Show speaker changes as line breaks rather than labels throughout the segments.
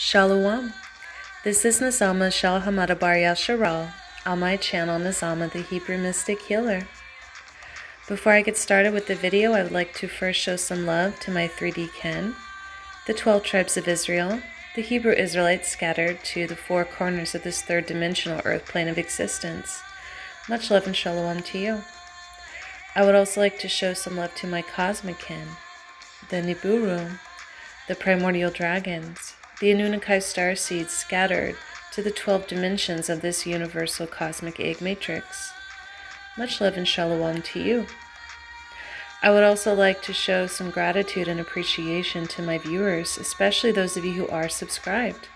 Shalom. This is Nazama Shalhamada Bar Yasharal on my channel Nazama the Hebrew Mystic Healer. Before I get started with the video, I would like to first show some love to my 3D kin, the 12 tribes of Israel, the Hebrew Israelites scattered to the four corners of this third dimensional earth plane of existence. Much love and shalom to you. I would also like to show some love to my cosmic kin, the Nibiru, the primordial dragons, the Anunnaki star seeds scattered to the 12 dimensions of this universal cosmic egg matrix. Much love and shalom to you. I would also like to show some gratitude and appreciation to my viewers, especially those of you who are subscribed.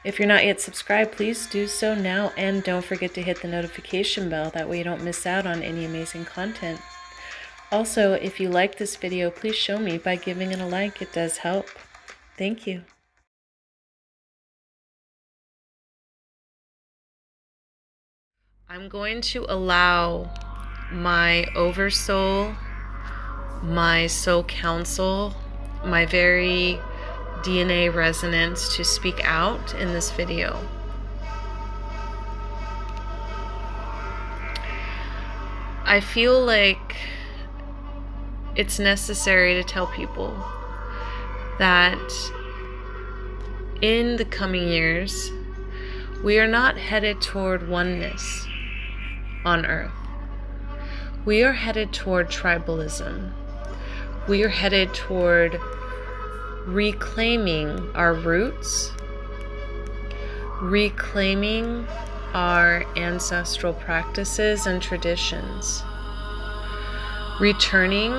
If you're not yet subscribed, please do so now, and don't forget to hit the notification bell. That way you don't miss out on any amazing content. Also, if you like this video, please show me by giving it a like. It does help. Thank you. I'm going to allow my oversoul, my soul council, my very DNA resonance to speak out in this video. I feel like it's necessary to tell people that in the coming years, we are not headed toward oneness on earth. We are headed toward tribalism. We are headed toward reclaiming our roots, reclaiming our ancestral practices and traditions, returning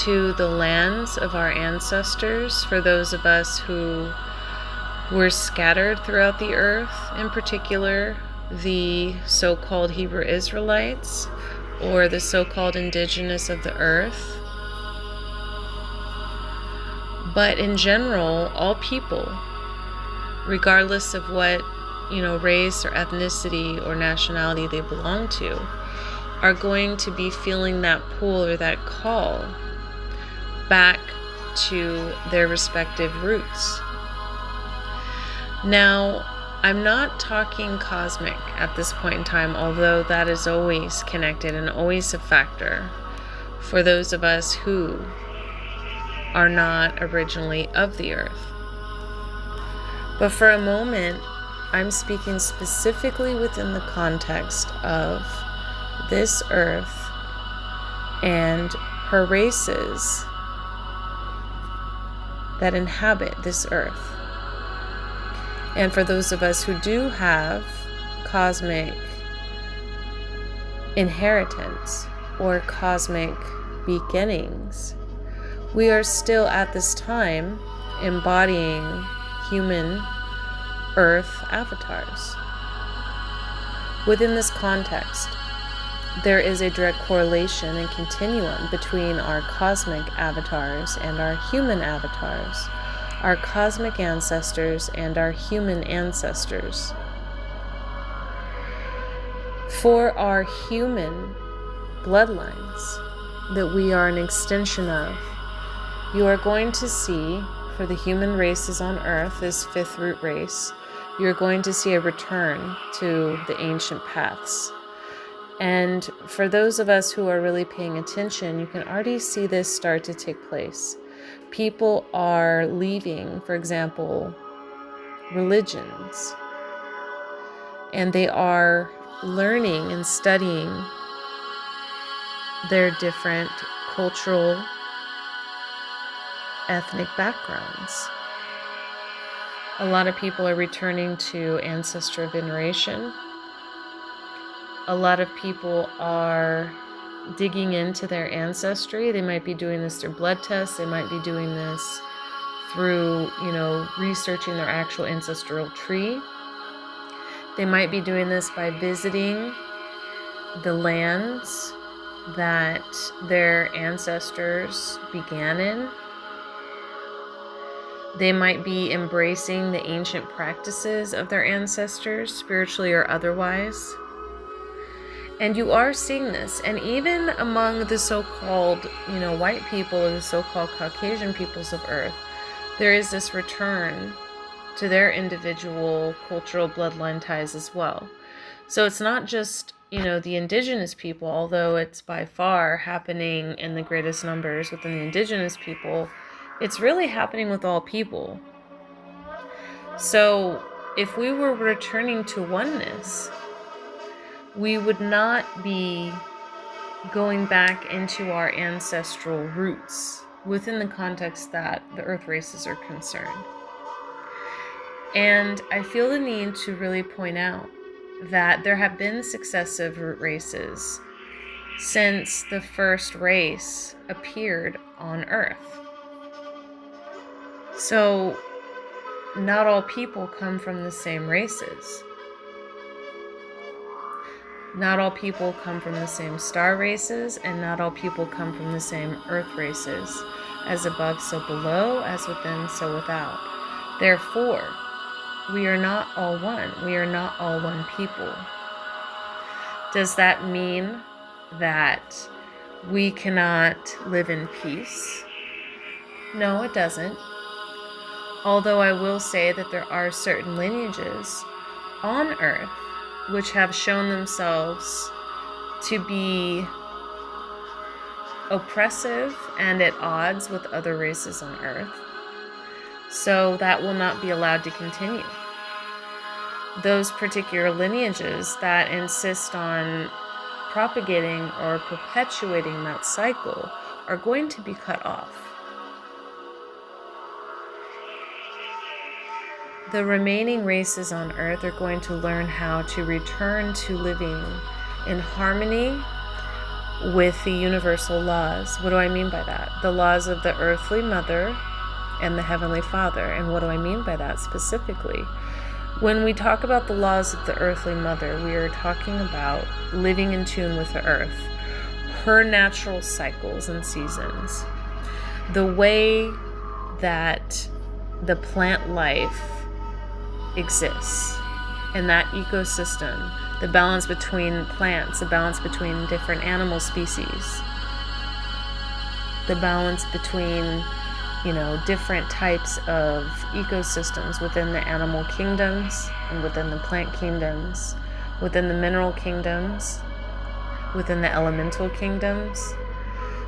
to the lands of our ancestors for those of us who were scattered throughout the earth, in particular the so-called Hebrew Israelites or the so-called indigenous of the earth. But in general, all people, regardless of what, race or ethnicity or nationality they belong to, are going to be feeling that pull or that call back to their respective roots. Now, I'm not talking cosmic at this point in time, although that is always connected and always a factor for those of us who are not originally of the earth. But for a moment, I'm speaking specifically within the context of this earth and her races that inhabit this earth. And for those of us who do have cosmic inheritance or cosmic beginnings, we are still at this time embodying human earth avatars. Within this context, there is a direct correlation and continuum between our cosmic avatars and our human avatars, our cosmic ancestors and our human ancestors. For our human bloodlines that we are an extension of, you are going to see, for the human races on earth, this fifth root race, you're going to see a return to the ancient paths. And for those of us who are really paying attention, you can already see this start to take place. People are leaving, for example, religions, and they are learning and studying their different cultural, ethnic backgrounds. A lot of people are returning to ancestral veneration. A lot of people are digging into their ancestry. They might be doing this through blood tests. They might be doing this through, researching their actual ancestral tree. They might be doing this by visiting the lands that their ancestors began in. They might be embracing the ancient practices of their ancestors, spiritually or otherwise. And you are seeing this. And even among the so-called, white people or the so-called Caucasian peoples of Earth, there is this return to their individual cultural bloodline ties as well. So it's not just, the indigenous people, although it's by far happening in the greatest numbers within the indigenous people, it's really happening with all people. So if we were returning to oneness, we would not be going back into our ancestral roots within the context that the earth races are concerned. And I feel the need to really point out that there have been successive root races since the first race appeared on Earth. So not all people come from the same races. Not all people come from the same star races, and not all people come from the same earth races. As above, so below, as within, so without. Therefore, we are not all one. We are not all one people. Does that mean that we cannot live in peace? No, it doesn't. Although I will say that there are certain lineages on Earth which have shown themselves to be oppressive and at odds with other races on Earth. So that will not be allowed to continue. Those particular lineages that insist on propagating or perpetuating that cycle are going to be cut off. The remaining races on Earth are going to learn how to return to living in harmony with the universal laws. What do I mean by that? The laws of the earthly mother and the heavenly father. And what do I mean by that specifically? When we talk about the laws of the earthly mother, we are talking about living in tune with the earth, her natural cycles and seasons, the way that the plant life exists in that ecosystem, the balance between plants, the balance between different animal species, the balance between, different types of ecosystems within the animal kingdoms and within the plant kingdoms, within the mineral kingdoms, within the elemental kingdoms.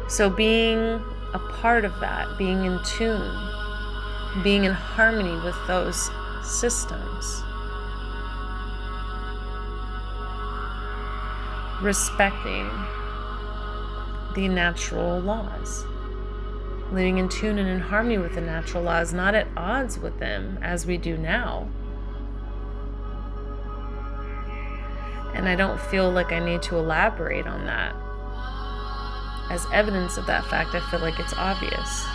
So being a part of that, being in tune, being in harmony with those systems, respecting the natural laws, living in tune and in harmony with the natural laws, not at odds with them as we do now. And I don't feel like I need to elaborate on that. As evidence of that fact, I feel like it's obvious.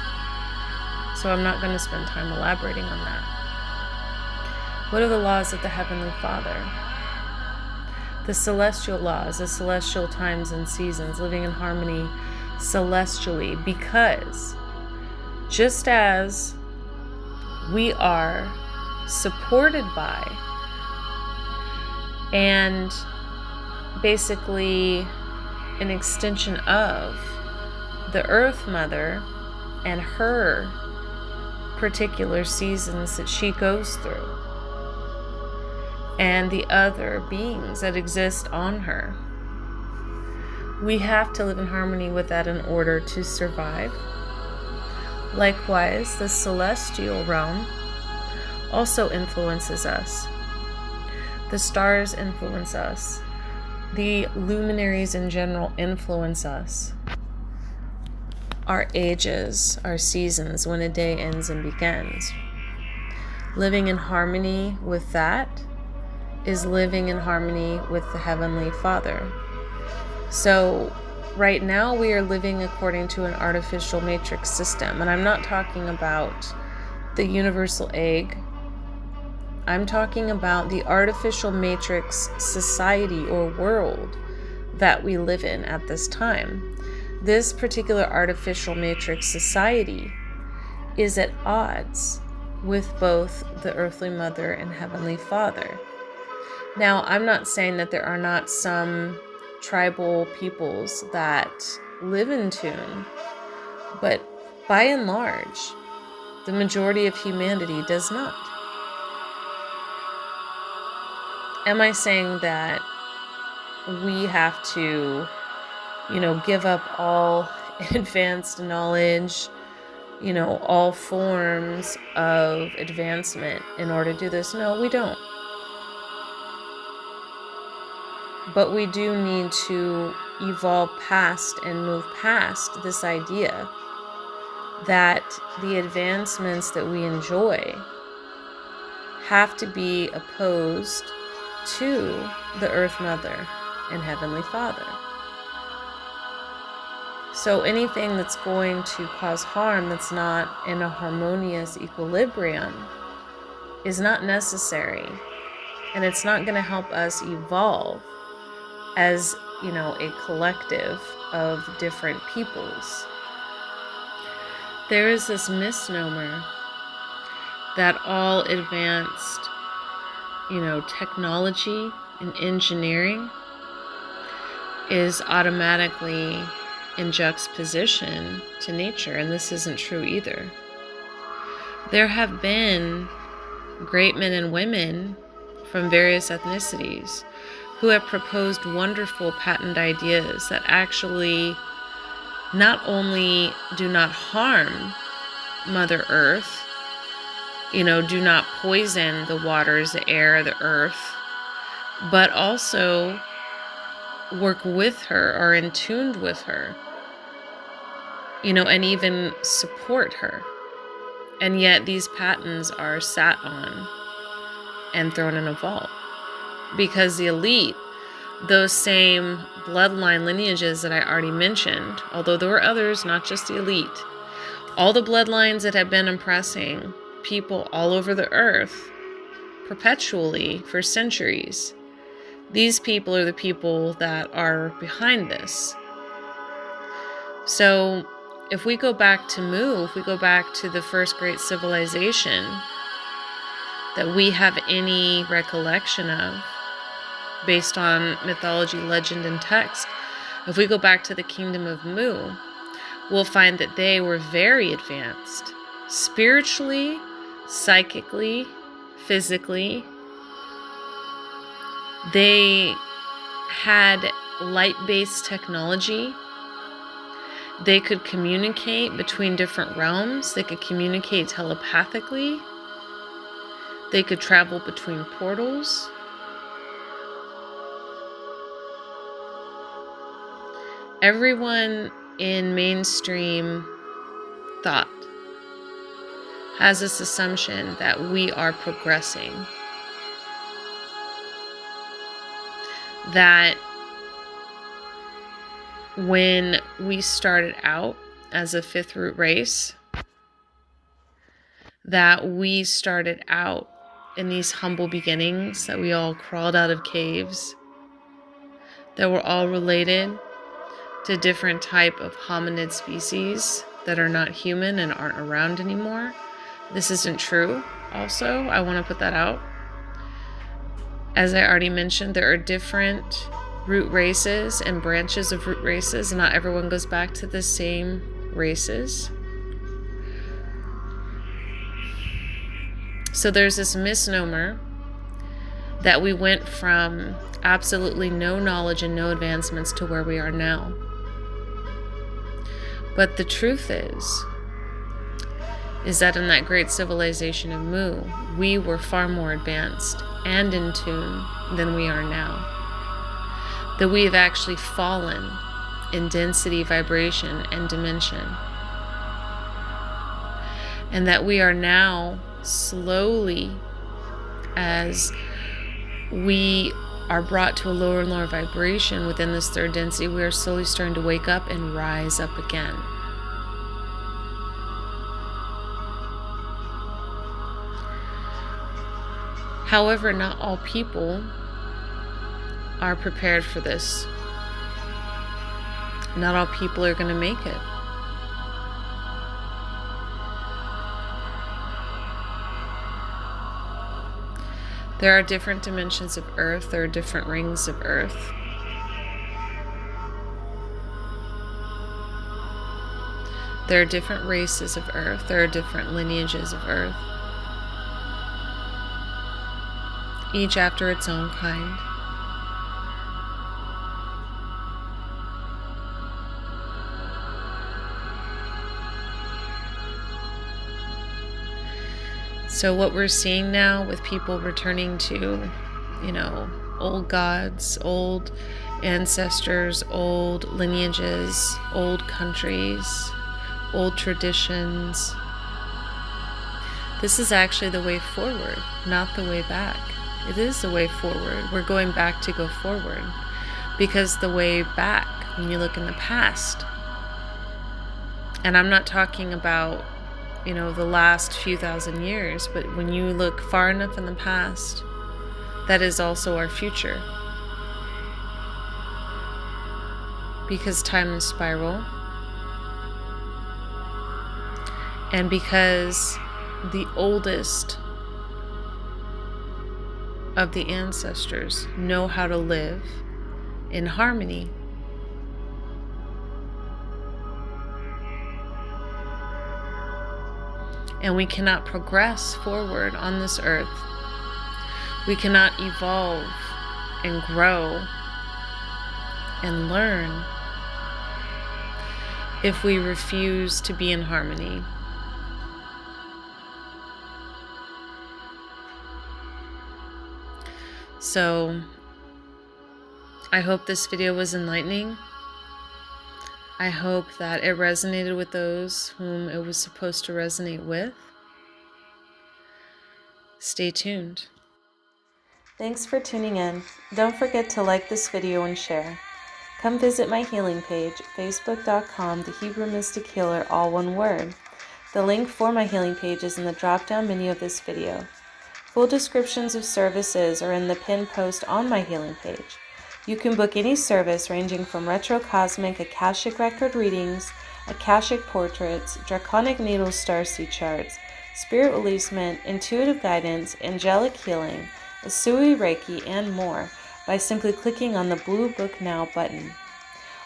So I'm not going to spend time elaborating on that. What are the laws of the Heavenly Father? The celestial laws, the celestial times and seasons, living in harmony celestially, because just as we are supported by and basically an extension of the Earth Mother and her particular seasons that she goes through, and the other beings that exist on her, we have to live in harmony with that in order to survive. Likewise, the celestial realm also influences us. The stars influence us. The luminaries in general influence us. Our ages, our seasons, when a day ends and begins. Living in harmony with that is living in harmony with the Heavenly Father. So right now we are living according to an artificial matrix system, and I'm not talking about the universal egg. I'm talking about the artificial matrix society or world that we live in at this time. This particular artificial matrix society is at odds with both the earthly mother and heavenly father. Now, I'm not saying that there are not some tribal peoples that live in tune, but by and large, the majority of humanity does not. am I saying that we have to, give up all advanced knowledge, all forms of advancement in order to do this? No, we don't. But we do need to evolve past and move past this idea that the advancements that we enjoy have to be opposed to the Earth Mother and Heavenly Father. So anything that's going to cause harm, that's not in a harmonious equilibrium, is not necessary. And it's not going to help us evolve as, a collective of different peoples. There is this misnomer that all advanced, technology and engineering is automatically in juxtaposition to nature, and this isn't true either. There have been great men and women from various ethnicities who have proposed wonderful patent ideas that actually not only do not harm Mother Earth, do not poison the waters, the air, the earth, but also work with her, or in tune with her, and even support her. And yet these patents are sat on and thrown in a vault because the elite, those same bloodline lineages that I already mentioned, although there were others, not just the elite, all the bloodlines that have been oppressing people all over the earth perpetually for centuries, these people are the people that are behind this. So if we go back to Mu, if we go back to the first great civilization that we have any recollection of, based on mythology, legend, and text, if we go back to the kingdom of Mu, we'll find that they were very advanced, spiritually, psychically, physically. They had light-based technology. They could communicate between different realms. They could communicate telepathically. They could travel between portals. Everyone in mainstream thought has this assumption that we are progressing, that when we started out as a fifth root race, that we started out in these humble beginnings, that we all crawled out of caves, that we're all related to different type of hominid species that are not human and aren't around anymore. This isn't true. Also, I want to put that out. As I already mentioned, there are different root races and branches of root races. Not everyone goes back to the same races. So there's this misnomer that we went from absolutely no knowledge and no advancements to where we are now. But the truth is that in that great civilization of Mu, we were far more advanced and in tune than we are now. That we have actually fallen in density, vibration, and dimension. And that we are now slowly, as we are brought to a lower and lower vibration within this third density, we are slowly starting to wake up and rise up again. However, not all people are prepared for this. Not all people are going to make it. There are different dimensions of Earth. There are different rings of Earth. There are different races of Earth. There are different lineages of Earth. each after its own kind. So what we're seeing now with people returning to, old gods, old ancestors, old lineages, old countries, old traditions, this is actually the way forward, not the way back. It is the way forward. We're going back to go forward, because the way back, when you look in the past, and I'm not talking about the last few thousand years, but when you look far enough in the past, that is also our future. Because time is spiral. And because the oldest of the ancestors know how to live in harmony. And we cannot progress forward on this earth. We cannot evolve and grow and learn if we refuse to be in harmony. So, I hope this video was enlightening. I hope that it resonated with those whom it was supposed to resonate with. Stay tuned. Thanks for tuning in. Don't forget to like this video and share. Come visit my healing page, facebook.com, The Hebrew Mystic Healer, all one word. The link for my healing page is in the drop-down menu of this video. Full descriptions of services are in the pinned post on my healing page. You can book any service ranging from retro-cosmic Akashic record readings, Akashic portraits, draconic needle starseed charts, spirit releasement, intuitive guidance, angelic healing, Usui, Reiki, and more by simply clicking on the blue Book Now button.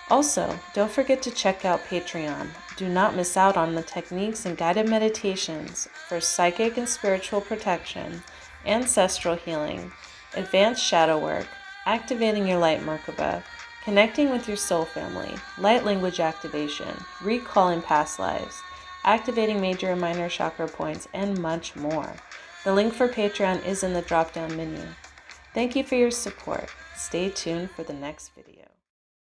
Also, don't forget to check out Patreon. Do not miss out on the techniques and guided meditations for psychic and spiritual protection, ancestral healing, advanced shadow work, activating your light Merkaba, connecting with your soul family, light language activation, recalling past lives, activating major and minor chakra points, and much more. The link for Patreon is in the drop-down menu. Thank you for your support. Stay tuned for the next video.